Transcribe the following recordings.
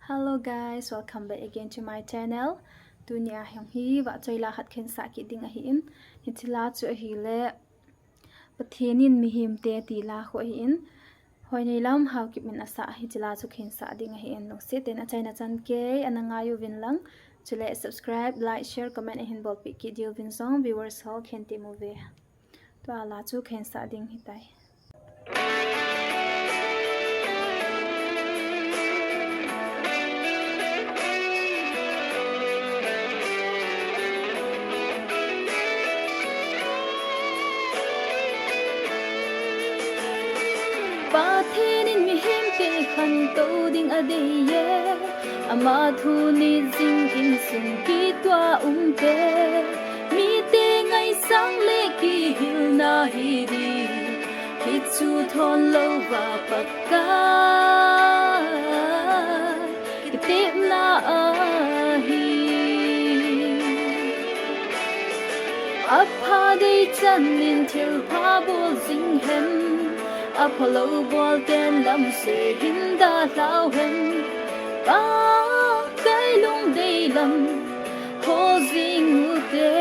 Hello guys, welcome back again to my channel. Dunia hyang hi wa choila khat khen sa ki ding a hi in hitila chu hi le Pathenin Mihemte ti la kho hi in hoi nei lam hau ki min asa hitila chu khen sa ding a hi in no se ten a chaina chan ke ananga yu win lang chule subscribe, like, share, comment and bol pi ki deal win song viewers ho khen ti movie to ala chu khen sa ding hitai Pathen Mihemte khan to ding a day ye ama thu ni jing in sun ki twa te mi te ngai sang le ki hil na hi di ki chu thon lo wa pakka ki te na a hi apha de chan nin thil pha bol jing hem Apollo ball ten lam se hinda lao hen ba kai lung dei lam ho jing u te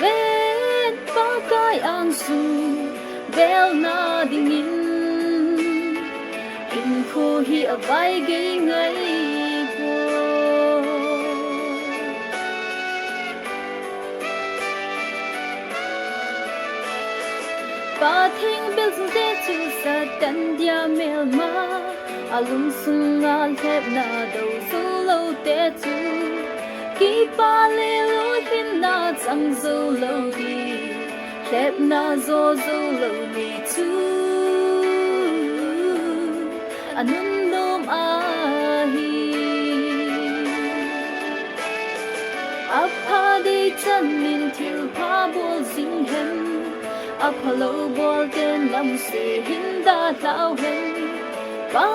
ven ba kai ang su bel na ding in kho hi a vai ge ngai po Pathen bills de chu sa tan dia mel ma alung sung al hep na do so lo te chu ki pa le lo hin na chang zo lo di hep na zo lo mi chu anun nom a hi apha de chan min thil pha bol sing hem Apollo ball ten lam se hinda lao hen ba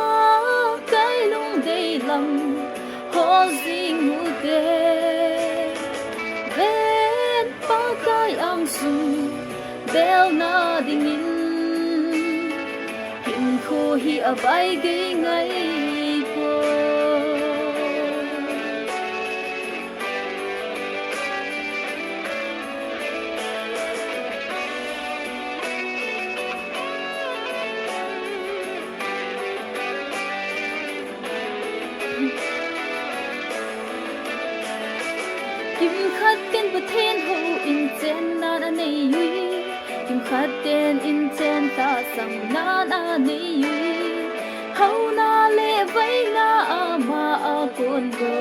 kai lung dei lam ho jing u te ven ba kai ang su bel na ding in kho hi a vai ge ngai po Kim khát tên Pathen ho in chen na nei yui Kim khát tên in chen ta sam na nei yui Hau na le vai na ama a kon go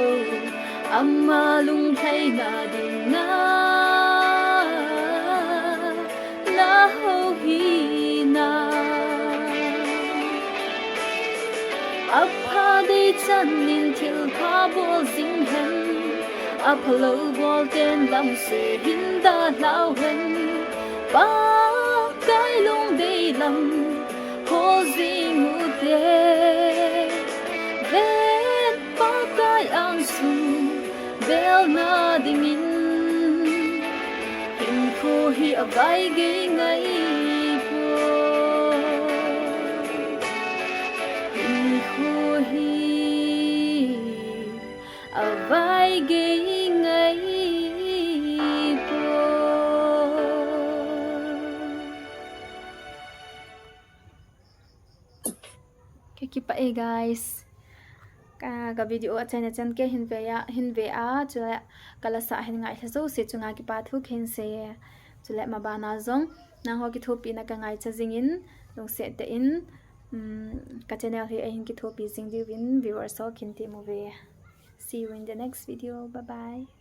Amma lung thai na ding na La ho hi na Apha de chan nin thil pha bol jing hen Apollo ball ten lam se hinda lao hen ba kai lung dei lam ho jing u te ven ba kai ang su bel na ding in kho hi a vai ge ngai po in kho hi a vai ge Kiki pa guys ka video achana chan ke hin ve a chula kala sa hin ngai sa zo se chunga ki pa thu khen se chula ma ba na zong na ho ki thopi na ka ngai cha jingin long se te in ka channel hi a hin ki thopi jing di win viewers so khin ti movie see you in the next video. Bye bye.